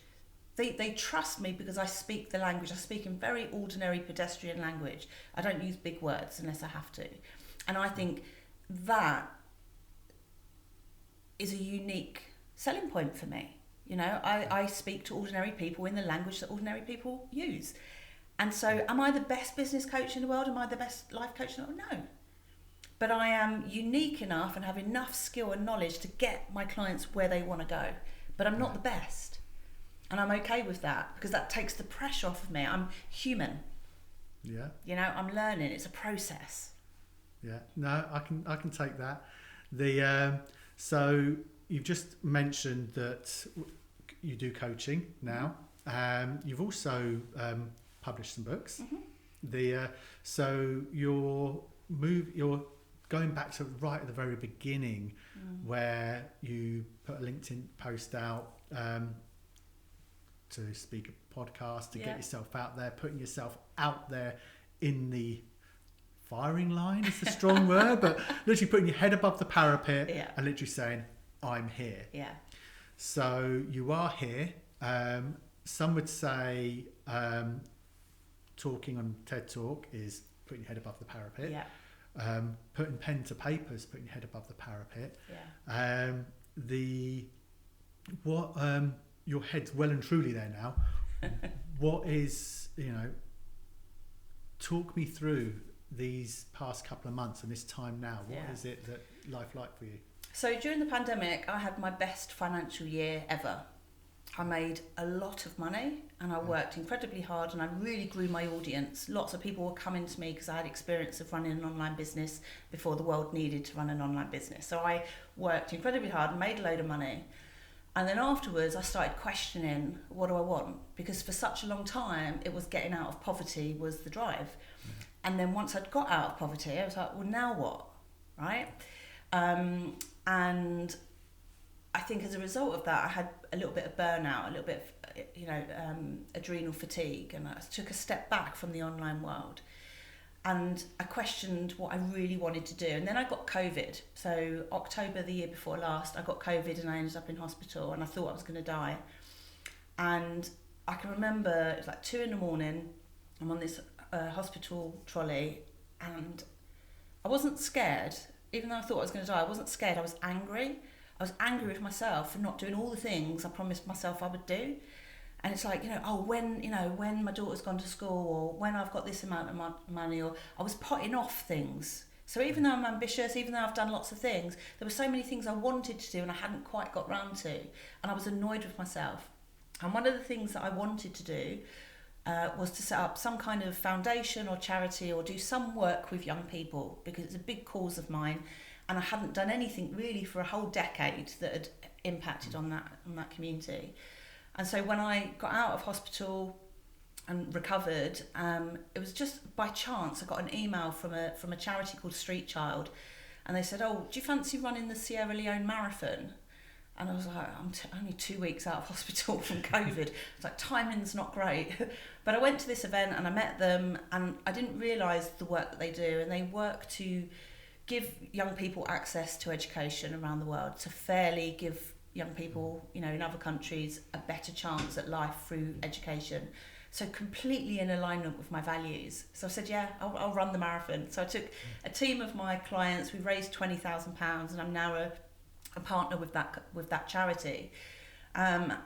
They trust me because I speak the language. I speak in very ordinary pedestrian language. I don't use big words unless I have to. And I think that is a unique selling point for me. You know, I speak to ordinary people in the language that ordinary people use. And so am I the best business coach in the world? Am I the best life coach in the world? No. But I am unique enough and have enough skill and knowledge to get my clients where they want to go. But I'm not the best. And I'm okay with that, because that takes the pressure off of me. I'm human. Yeah. You know, I'm learning. It's a process. Yeah. No, I can take that. So you've just mentioned that you do coaching now. You've also published some books. So you're going back to right at the very beginning, where you put a LinkedIn post out to speak a podcast, to get yourself out there, putting yourself out there in the firing line is a strong word, but literally putting your head above the parapet and literally saying, I'm here. Yeah. So you are here. Some would say talking on TED Talk is putting your head above the parapet. Yeah. Putting pen to paper is putting your head above the parapet. Yeah. Your head's well and truly there now. What is, talk me through these past couple of months and this time now. What is it that life like for you? So during the pandemic, I had my best financial year ever. I made a lot of money and I worked incredibly hard and I really grew my audience. Lots of people were coming to me because I had experience of running an online business before the world needed to run an online business. So I worked incredibly hard and made a load of money. And then afterwards I started questioning, what do I want? Because for such a long time it was getting out of poverty was the drive. And then once I'd got out of poverty, I was like, well, now what? Right? And I think as a result of that, I had a little bit of burnout, a little bit of, adrenal fatigue, and I took a step back from the online world. And I questioned what I really wanted to do. And then I got COVID. So October the year before last, I got COVID and I ended up in hospital and I thought I was going to die. And I can remember it was like 2 a.m. I'm on this hospital trolley and I wasn't scared. Even though I thought I was going to die, I wasn't scared. I was angry. I was angry with myself for not doing all the things I promised myself I would do. And it's like, when my daughter's gone to school or when I've got this amount of money, or I was putting off things. So even though I'm ambitious, even though I've done lots of things, there were so many things I wanted to do and I hadn't quite got round to. And I was annoyed with myself. And one of the things that I wanted to do was to set up some kind of foundation or charity or do some work with young people, because it's a big cause of mine. And I hadn't done anything really for a whole decade that had impacted on that community. And so when I got out of hospital and recovered, it was just by chance I got an email from a charity called Street Child, and they said, "Oh, do you fancy running the Sierra Leone Marathon?" And I was like, I'm only 2 weeks out of hospital from COVID. It's like, timing's not great. But I went to this event and I met them, and I didn't realise the work that they do, and they work to give young people access to education around the world, to fairly give young people, in other countries, a better chance at life through education. So completely in alignment with my values. So I said, yeah, I'll run the marathon. So I took a team of my clients, we raised £20,000, and I'm now a partner with that charity. And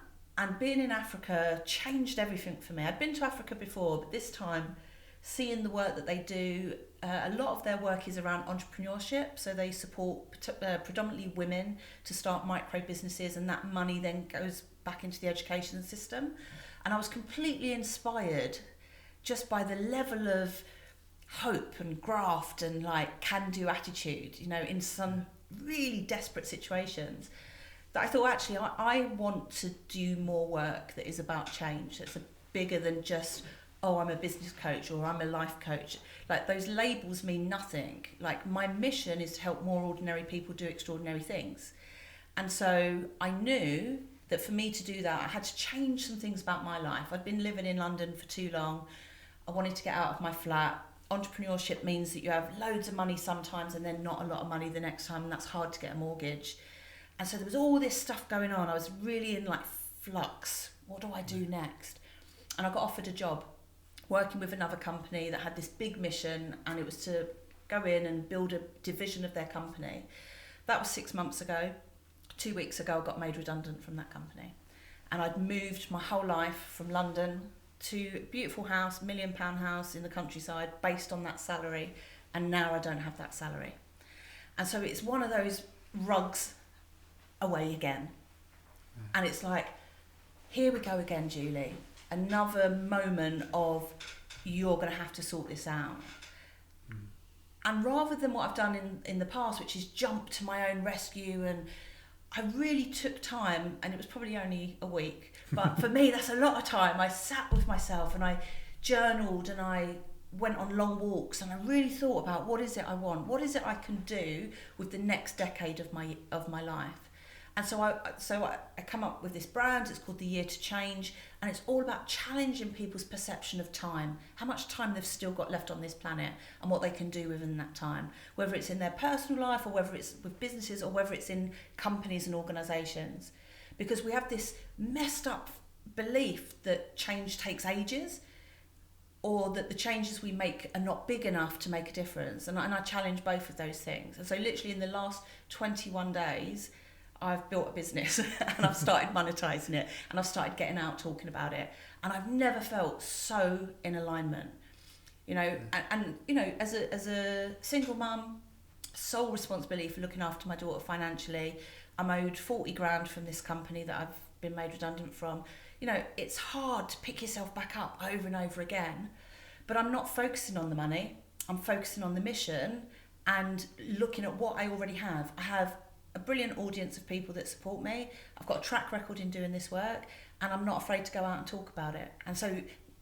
being in Africa changed everything for me. I'd been to Africa before, but this time, seeing the work that they do, a lot of their work is around entrepreneurship. So they support predominantly women to start micro businesses, and that money then goes back into the education system. And I was completely inspired just by the level of hope and graft and can-do attitude, in some really desperate situations, that I thought, actually, I want to do more work that is about change. That's bigger than just, I'm a business coach or I'm a life coach. Those labels mean nothing. My mission is to help more ordinary people do extraordinary things. And so I knew that for me to do that, I had to change some things about my life. I'd been living in London for too long. I wanted to get out of my flat. Entrepreneurship means that you have loads of money sometimes and then not a lot of money the next time, and that's hard to get a mortgage. And so there was all this stuff going on. I was really in flux. What do I do next? And I got offered a job working with another company that had this big mission, and it was to go in and build a division of their company. That was 6 months ago. 2 weeks ago, I got made redundant from that company. And I'd moved my whole life from London to a beautiful house, £1 million house in the countryside, based on that salary. And now I don't have that salary. And so it's one of those rugs away again. And it's like, here we go again, Julie. Another moment of, you're going to have to sort this out. And rather than what I've done in the past, which is jump to my own rescue, and I really took time, and it was probably only a week, but for me that's a lot of time. I sat with myself and I journaled and I went on long walks, and I really thought about, what is it I want? What is it I can do with the next decade of my life? And so I come up with this brand. It's called The Year to Change, and it's all about challenging people's perception of time, how much time they've still got left on this planet, and what they can do within that time, whether it's in their personal life or whether it's with businesses or whether it's in companies and organisations. Because we have this messed up belief that change takes ages, or that the changes we make are not big enough to make a difference. And I challenge both of those things. And so literally in the last 21 days, I've built a business and I've started monetizing it, and I've started getting out talking about it, and I've never felt so in alignment, and as a single mum, sole responsibility for looking after my daughter financially. I'm owed 40 grand from this company that been made redundant from, you know, it's hard to pick yourself back up over and over again. But I'm not focusing on the money. I'm focusing on the mission and looking at what I already have. I have a brilliant audience of people that support me. I've got a track record in doing this work, and I'm not afraid to go out and talk about it. And so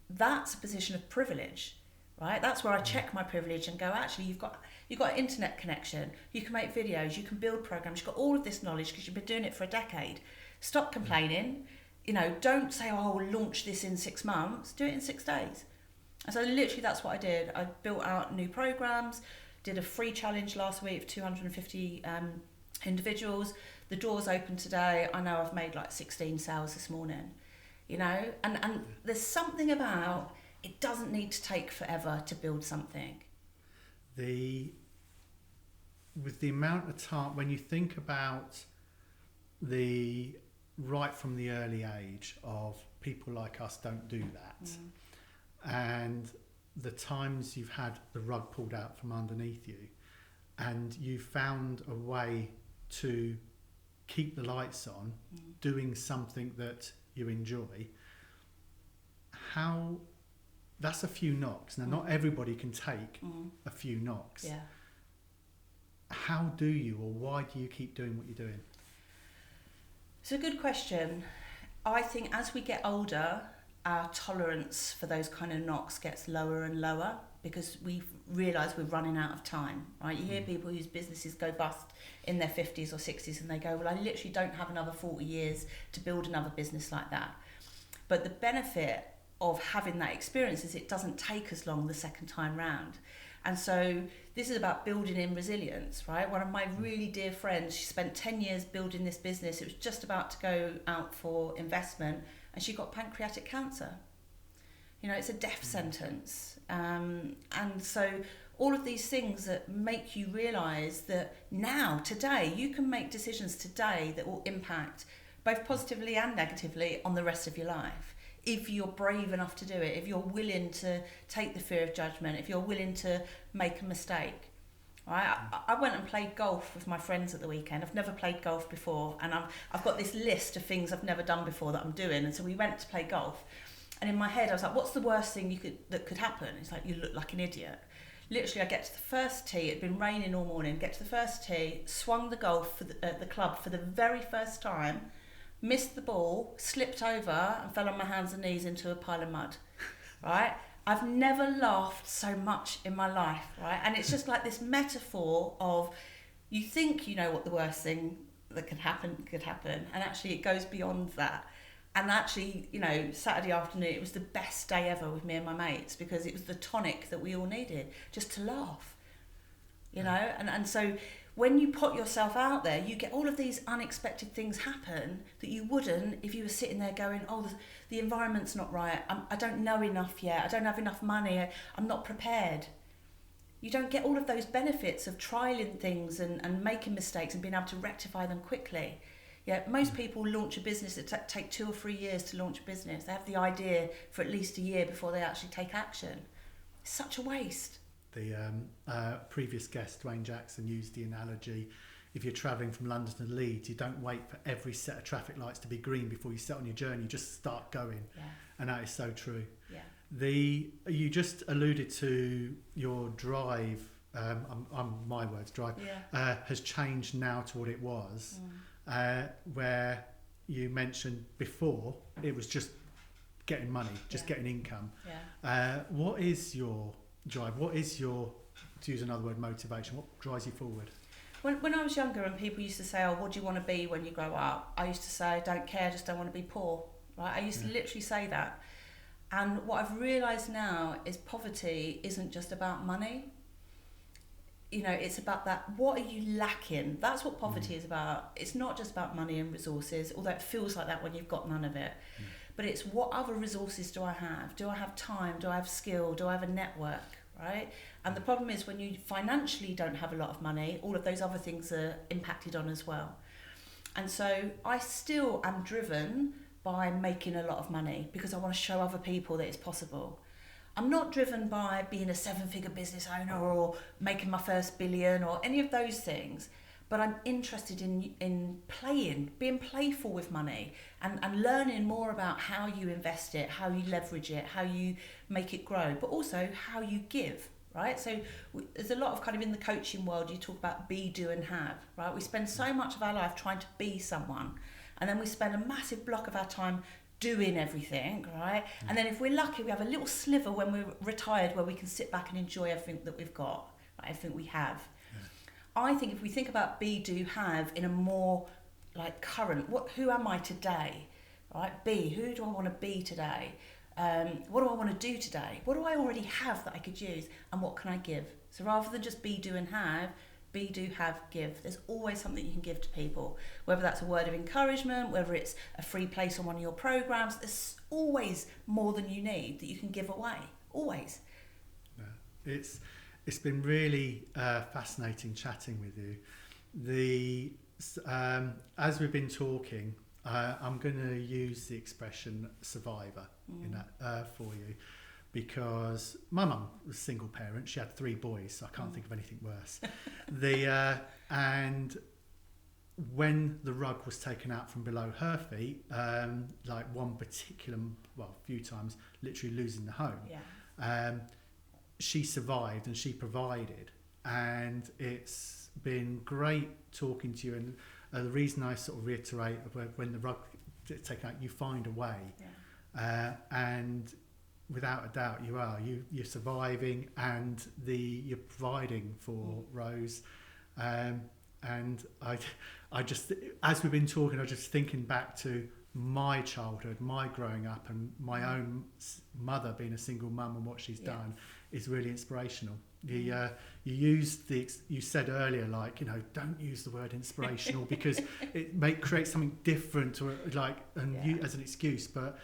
that's a position of privilege, right? That's where I check my privilege and go, actually, you've got an internet connection, you can make videos, you can build programs, you've got all of this knowledge because you've been doing it for a decade. Stop complaining. You know, don't say, oh, I'll launch this in 6 months. Do it in 6 days. And so literally that's what I did. I built out new programs, did a free challenge last week of 250 individuals. The doors open today. I know I've made like 16 sales this morning, you know, and there's something about it doesn't need to take forever to build something. With the amount of time, when you think about right from the early age of people like us don't do that, and the times you've had the rug pulled out from underneath you, and you found a way to keep the lights on, doing something that you enjoy, that's a few knocks. Now, not everybody can take a few knocks. Yeah. How do you, or why do you keep doing what you're doing? It's a good question. I think as we get older, our tolerance for those kind of knocks gets lower and lower because we realise we're running out of time, right? You hear people whose businesses go bust in their 50s or 60s and they go, well, I literally don't have another 40 years to build another business like that. But the benefit of having that experience is it doesn't take as long the second time round. And so this is about building in resilience, right? One of my really dear friends, she spent 10 years building this business. It was just about to go out for investment and she got pancreatic cancer. You know, it's a death sentence. And so all of these things that make you realise that now, today, you can make decisions today that will impact both positively and negatively on the rest of your life. If you're brave enough to do it, if you're willing to take the fear of judgment, if you're willing to make a mistake. Right? I went and played golf with my friends at the weekend. I've never played golf before, and I've got this list of things I've never done before that I'm doing. And so we went to play golf, and in my head I was like, "What's the worst thing that could happen?" It's like, you look like an idiot. Literally, I get to the first tee. It'd been raining all morning. Get to the first tee, swung the golf for the club for the very first time, missed the ball, slipped over, and fell on my hands and knees into a pile of mud. Right? I've never laughed so much in my life, right? And it's just like this metaphor of you think you know what the worst thing that could happen, and actually it goes beyond that. And actually, you know, Saturday afternoon, it was the best day ever with me and my mates because it was the tonic that we all needed, just to laugh, you know? And so when you put yourself out there, you get all of these unexpected things happen that you wouldn't if you were sitting there going, oh, the environment's not right, I don't know enough yet, I don't have enough money, I'm not prepared. You don't get all of those benefits of trialing things and making mistakes and being able to rectify them quickly. Yeah, most people launch a business that take 2 or 3 years to launch a business. They have the idea for at least a year before they actually take action. It's such a waste. The previous guest, Dwayne Jackson, used the analogy, if you're travelling from London to Leeds, you don't wait for every set of traffic lights to be green before you set on your journey, you just start going. Yeah. And that is so true. Yeah. You just alluded to your drive, my words, drive, has changed now to what it was, where you mentioned before it was just getting money, just getting income. Yeah. What is your drive? What is your, to use another word, motivation? What drives you forward? When I was younger and people used to say, oh, what do you want to be when you grow up? I used to say, I don't care, I just don't want to be poor. Right? I used to literally say that. And what I've realised now is poverty isn't just about money. You know, it's about that, what are you lacking? That's what poverty is about. It's not just about money and resources, although it feels like that when you've got none of it. But it's what other resources do I have? Do I have time? Do I have skill? Do I have a network? Right? And the problem is when you financially don't have a lot of money, all of those other things are impacted on as well. And so I still am driven by making a lot of money because I want to show other people that it's possible. I'm not driven by being a 7-figure business owner or making my first billion or any of those things, but I'm interested in playing, being playful with money, and learning more about how you invest it, how you leverage it, how you make it grow, but also how you give, right? So there's a lot of kind of, in the coaching world, you talk about be, do and have, right? We spend so much of our life trying to be someone, and then we spend a massive block of our time doing everything, right? And then if we're lucky, we have a little sliver when we're retired where we can sit back and enjoy everything that we've got, right? Everything we have. I think if we think about be, do, have in a more like current, who am I today, right? Be, who do I want to be today? What do I want to do today? What do I already have that I could use? And what can I give? So rather than just be, do and have, be, do, have, give. There's always something you can give to people, whether that's a word of encouragement, whether it's a free place on one of your programs. There's always more than you need that you can give away, always. Yeah. It's been really fascinating chatting with you. As we've been talking, I'm going to use the expression survivor in that for you, because my mum was a single parent. She had 3 boys, so I can't think of anything worse. And when the rug was taken out from below her feet, like one particular, well, a few times, literally losing the home. Yeah. She survived and she provided, and it's been great talking to you. And the reason I sort of reiterate, when the rug is taken out, you find a way. Yeah. And without a doubt, you're surviving, and you're providing for Rose. And I just, as we've been talking, I was just thinking back to my childhood, my growing up, and my own mother being a single mum, and what she's done is really inspirational. You said earlier, like, don't use the word inspirational because it creates something different, or as an excuse. But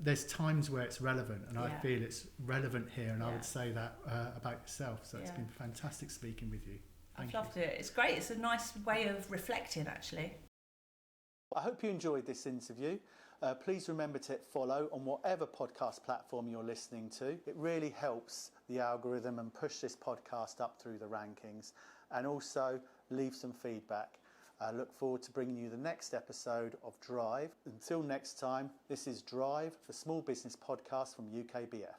there's times where it's relevant, and I feel it's relevant here, and I would say that about yourself. So it's been fantastic speaking with you. I've loved it. It's great. It's a nice way of reflecting, actually. I hope you enjoyed this interview. Please remember to hit follow on whatever podcast platform you're listening to. It really helps the algorithm and push this podcast up through the rankings. And also leave some feedback. I look forward to bringing you the next episode of Drive. Until next time, this is Drive, the small business podcast from UKBF.